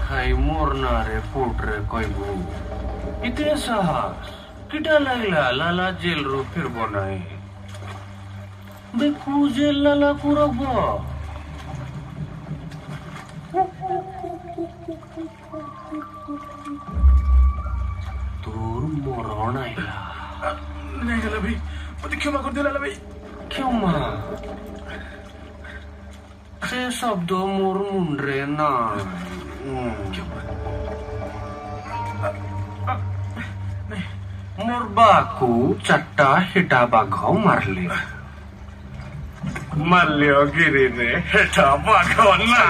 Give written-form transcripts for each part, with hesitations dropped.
खाई मोर ना रे फुट रे कहबू इतने साहस किटा लगला लाला जेल रो फिर बनाए देखू जेल लाला को रखबो तोर मरण आइला नहीं लाला भाई मत क्षमा कर दे लाला भाई क्षमा से शब्द मोर मुंडरे ना मोर बाकू चट्टा हिटा बाघ मारले मल्यो गिरी ने हिटा बाघ ना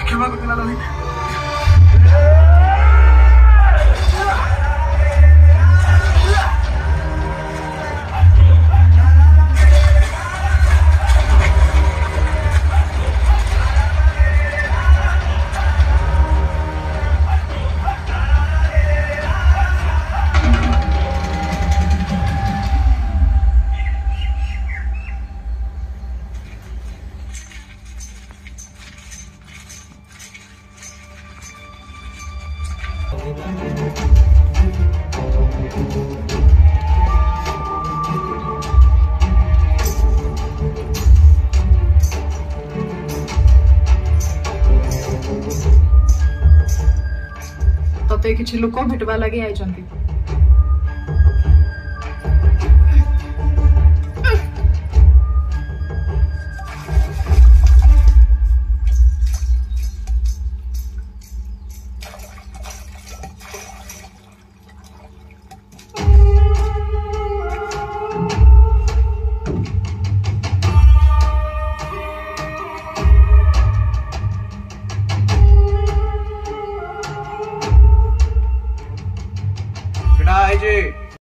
क्षमा कर दे लाला भाई तते किछि लोक भेटबा लागि आइचंती